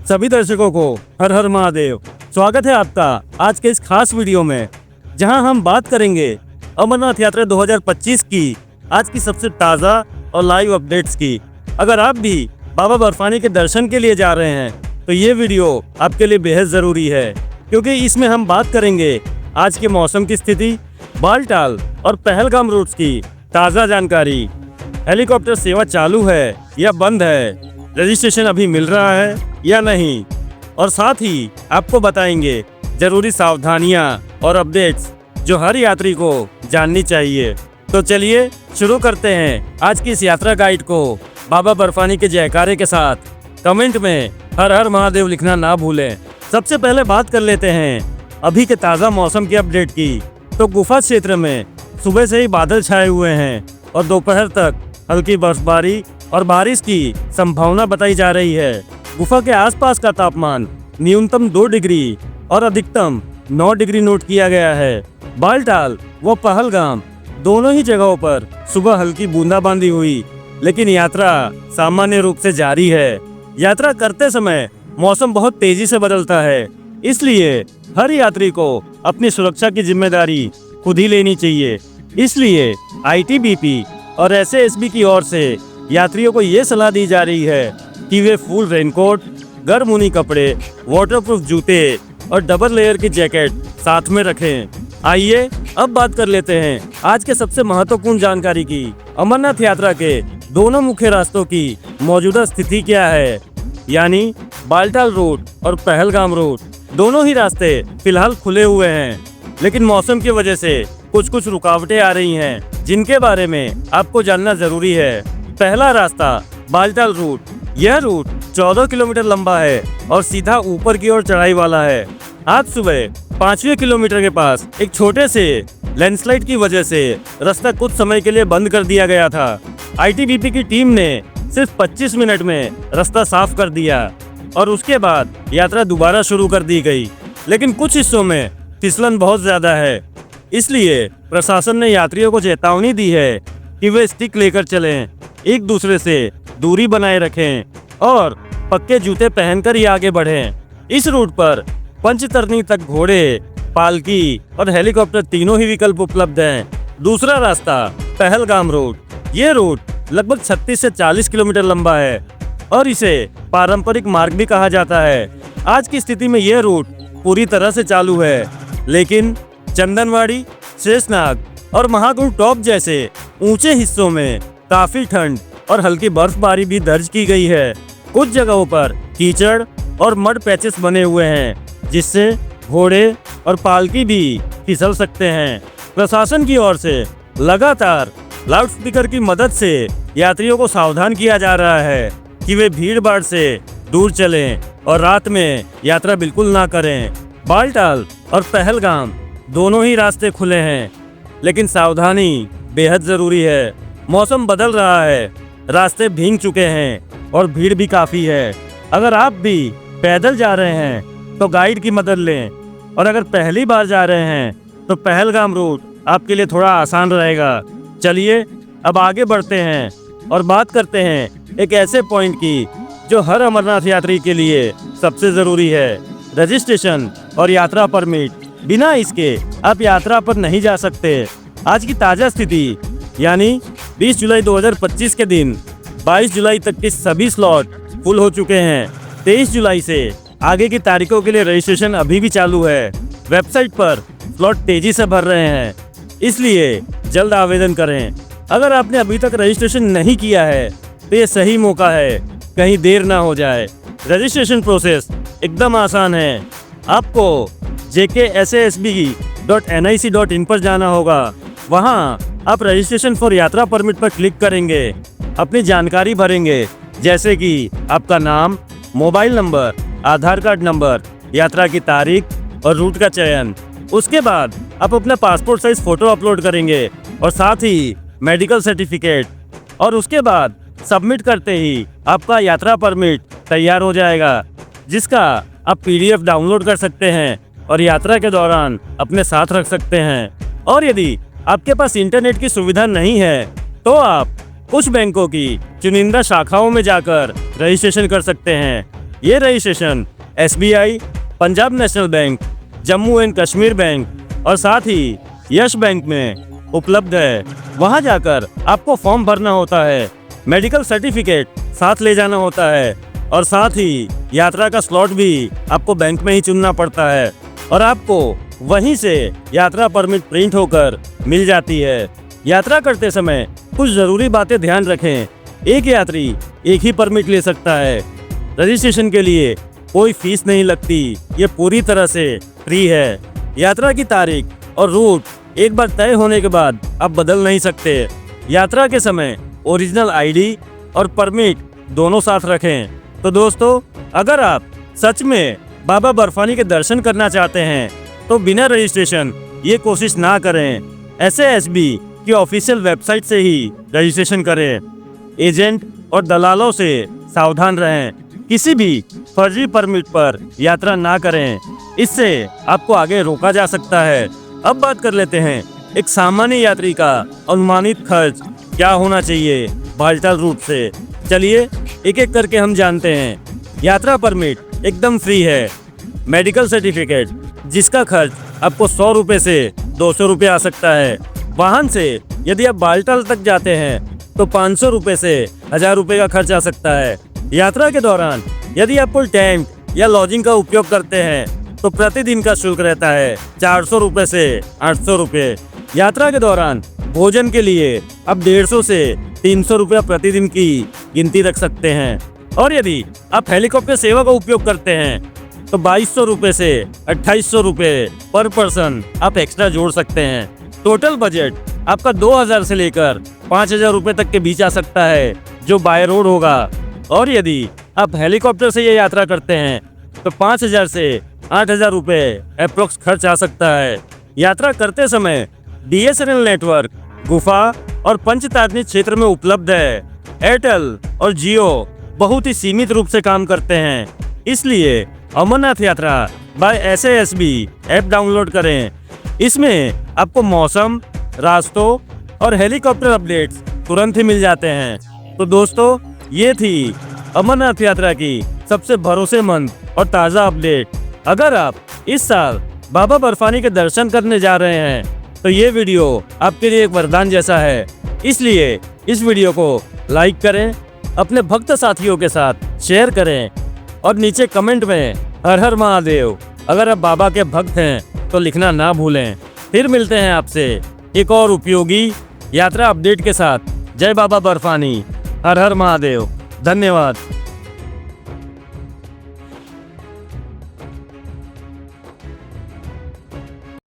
सभी दर्शकों को हर हर महादेव। स्वागत है आपका आज के इस खास वीडियो में, जहां हम बात करेंगे अमरनाथ यात्रा 2025 की आज की सबसे ताज़ा और लाइव अपडेट्स की। अगर आप भी बाबा बर्फानी के दर्शन के लिए जा रहे हैं तो ये वीडियो आपके लिए बेहद ज़रूरी है, क्योंकि इसमें हम बात करेंगे आज के मौसम की स्थिति, बालटाल और पहलगाम रूट्स की ताज़ा जानकारी। हेलीकॉप्टर सेवा चालू है या बंद है, रजिस्ट्रेशन अभी मिल रहा है या नहीं, और साथ ही आपको बताएंगे जरूरी सावधानियां और अपडेट्स जो हर यात्री को जाननी चाहिए। तो चलिए शुरू करते हैं आज की इस यात्रा गाइड को बाबा बर्फानी के जयकारे के साथ। कमेंट में हर हर महादेव लिखना ना भूलें। सबसे पहले बात कर लेते हैं अभी के ताज़ा मौसम की अपडेट की। तो गुफा क्षेत्र में सुबह से ही बादल छाए हुए हैं और दोपहर तक हल्की बर्फबारी और बारिश की संभावना बताई जा रही है। गुफा के आसपास का तापमान न्यूनतम 2 डिग्री और अधिकतम 9 डिग्री नोट किया गया है। बालटाल व पहलगाम दोनों ही जगहों पर सुबह हल्की बूंदाबांदी हुई, लेकिन यात्रा सामान्य रूप से जारी है। यात्रा करते समय मौसम बहुत तेजी से बदलता है, इसलिए हर यात्री को अपनी सुरक्षा की जिम्मेदारी खुद ही लेनी चाहिए। इसलिए आईटीबीपी और एसएएसबी की ओर से यात्रियों को ये सलाह दी जा रही है कि वे फुल रेनकोट, गर्म ऊनी कपड़े, वाटरप्रूफ जूते और डबल लेयर की जैकेट साथ में रखें। आइए अब बात कर लेते हैं आज के सबसे महत्वपूर्ण जानकारी की। अमरनाथ यात्रा के दोनों मुख्य रास्तों की मौजूदा स्थिति क्या है, यानी बालटाल रूट और पहलगाम रूट। दोनों ही रास्ते फिलहाल खुले हुए हैं, लेकिन मौसम की वजह से कुछ रुकावटें आ रही हैं, जिनके बारे में आपको जानना जरूरी है। पहला रास्ता बालटाल रूट। यह रूट 14 किलोमीटर लंबा है और सीधा ऊपर की ओर चढ़ाई वाला है। आज सुबह 5वें किलोमीटर के पास एक छोटे से लैंडस्लाइड की वजह से रास्ता कुछ समय के लिए बंद कर दिया गया था। आईटीबीपी की टीम ने सिर्फ 25 मिनट में रास्ता साफ कर दिया और उसके बाद यात्रा दोबारा शुरू कर दी गई। लेकिन कुछ हिस्सों में फिसलन बहुत ज़्यादा है, इसलिए प्रशासन ने यात्रियों को चेतावनी दी है कि वे स्टिक लेकर चलें, एक दूसरे से दूरी बनाए रखें और पक्के जूते पहनकर ही आगे बढ़ें। इस रूट पर पंचतरनी तक घोड़े, पालकी और हेलीकॉप्टर तीनों ही विकल्प उपलब्ध हैं। दूसरा रास्ता पहलगाम रूट। ये रूट लगभग 36 से 40 किलोमीटर लंबा है और इसे पारंपरिक मार्ग भी कहा जाता है। आज की स्थिति में यह रूट पूरी तरह से चालू है, लेकिन चंदनवाड़ी, शेषनाग और महागुण टॉप जैसे ऊंचे हिस्सों में काफी ठंड और हल्की बर्फबारी भी दर्ज की गई है। कुछ जगहों पर कीचड़ और मड पैचेस बने हुए हैं, जिससे घोड़े और पालकी भी फिसल सकते हैं। प्रशासन की ओर से लगातार लाउडस्पीकर की मदद से यात्रियों को सावधान किया जा रहा है कि वे भीड़-भाड़ से दूर चलें और रात में यात्रा बिल्कुल ना करें। बालटाल और पहलगाम दोनों ही रास्ते खुले हैं, लेकिन सावधानी बेहद ज़रूरी है। मौसम बदल रहा है, रास्ते भीग चुके हैं और भीड़ भी काफ़ी है। अगर आप भी पैदल जा रहे हैं तो गाइड की मदद लें, और अगर पहली बार जा रहे हैं तो पहलगाम रूट आपके लिए थोड़ा आसान रहेगा। चलिए अब आगे बढ़ते हैं और बात करते हैं एक ऐसे पॉइंट की जो हर अमरनाथ यात्री के लिए सबसे ज़रूरी है, रजिस्ट्रेशन और यात्रा परमिट। बिना इसके आप यात्रा पर नहीं जा सकते। आज की ताज़ा स्थिति यानी 20 जुलाई 2025 के दिन 22 जुलाई तक के सभी स्लॉट फुल हो चुके हैं। 23 जुलाई से आगे की तारीखों के लिए रजिस्ट्रेशन अभी भी चालू है। वेबसाइट पर स्लॉट तेजी से भर रहे हैं, इसलिए जल्द आवेदन करें। अगर आपने अभी तक रजिस्ट्रेशन नहीं किया है तो ये सही मौका है, कहीं देर ना हो जाए। रजिस्ट्रेशन प्रोसेस एकदम आसान है। आपको jksasb.nic.in पर जाना होगा। वहाँ आप रजिस्ट्रेशन फॉर यात्रा परमिट पर क्लिक करेंगे, अपनी जानकारी भरेंगे, जैसे कि आपका नाम, मोबाइल नंबर, आधार कार्ड नंबर, यात्रा की तारीख और रूट का चयन। उसके बाद आप अपना पासपोर्ट साइज फ़ोटो अपलोड करेंगे और साथ ही मेडिकल सर्टिफिकेट, और उसके बाद सबमिट करते ही आपका यात्रा परमिट तैयार हो जाएगा, जिसका आप PDF डाउनलोड कर सकते हैं और यात्रा के दौरान अपने साथ रख सकते हैं। और यदि आपके पास इंटरनेट की सुविधा नहीं है तो आप कुछ बैंकों की चुनिंदा शाखाओं में जाकर रजिस्ट्रेशन कर सकते हैं। ये registration SBI, Punjab national bank, Jammu and Kashmir bank और साथ ही यश बैंक में उपलब्ध है। वहां जाकर आपको फॉर्म भरना होता है, मेडिकल सर्टिफिकेट साथ ले जाना होता है और साथ ही यात्रा का स्लॉट भी आपको बैंक में ही चुनना पड़ता है और आपको वहीं से यात्रा परमिट प्रिंट होकर मिल जाती है। यात्रा करते समय कुछ ज़रूरी बातें ध्यान रखें। एक यात्री एक ही परमिट ले सकता है। रजिस्ट्रेशन के लिए कोई फीस नहीं लगती, ये पूरी तरह से फ्री है। यात्रा की तारीख और रूट एक बार तय होने के बाद आप बदल नहीं सकते। यात्रा के समय ओरिजिनल ID और परमिट दोनों साथ रखें। तो दोस्तों, अगर आप सच में बाबा बर्फानी के दर्शन करना चाहते हैं तो बिना रजिस्ट्रेशन ये कोशिश ना करें। SASB की ऑफिशियल वेबसाइट से ही रजिस्ट्रेशन करें। एजेंट और दलालों से सावधान रहें। किसी भी फर्जी परमिट पर यात्रा ना करें, इससे आपको आगे रोका जा सकता है। अब बात कर लेते हैं एक सामान्य यात्री का अनुमानित खर्च क्या होना चाहिए बालटाल रूट से। चलिए एक एक करके हम जानते हैं। यात्रा परमिट एकदम फ्री है। मेडिकल सर्टिफिकेट जिसका खर्च आपको 100 रुपये से 200 रुपये आ सकता है। वाहन से यदि आप बालटाल तक जाते हैं तो 500 रुपये से 1000 रुपये का खर्च आ सकता है। यात्रा के दौरान यदि आप कोई टेंट या लॉजिंग का उपयोग करते हैं तो प्रतिदिन का शुल्क रहता है 400 रुपये से 800 रुपये। यात्रा के दौरान भोजन के लिए आप 150 से 300 रुपया प्रतिदिन की गिनती रख सकते हैं और यदि आप हेलीकॉप्टर सेवा का उपयोग करते हैं तो 2200 रुपये से 2800 रुपये पर पर्सन आप एक्स्ट्रा जोड़ सकते हैं। टोटल बजट आपका 2000 से लेकर 5000 रुपये तक के बीच आ सकता है जो बाय रोड होगा और यदि आप हेलीकॉप्टर से ये यात्रा करते हैं तो 5000 से 8000 रुपये अप्रोक्स खर्च आ सकता है। यात्रा करते समय DSNL नेटवर्क गुफा और पंचतारनी क्षेत्र में उपलब्ध है। एयरटेल और जियो बहुत ही सीमित रूप से काम करते हैं, इसलिए अमरनाथ यात्रा बाय SASB ऐप डाउनलोड करें। इसमें आपको मौसम, रास्तों और हेलीकॉप्टर अपडेट्स तुरंत ही मिल जाते हैं। तो दोस्तों, ये थी अमरनाथ यात्रा की सबसे भरोसेमंद और ताज़ा अपडेट। अगर आप इस साल बाबा बर्फानी के दर्शन करने जा रहे हैं तो ये वीडियो आपके लिए एक वरदान जैसा है। इसलिए इस वीडियो को लाइक करें, अपने भक्त साथियों के साथ शेयर करें और नीचे कमेंट में हर हर महादेव अगर आप बाबा के भक्त हैं तो लिखना ना भूलें। फिर मिलते हैं आपसे एक और उपयोगी यात्रा अपडेट के साथ। जय बाबा बर्फानी, हर हर महादेव। धन्यवाद।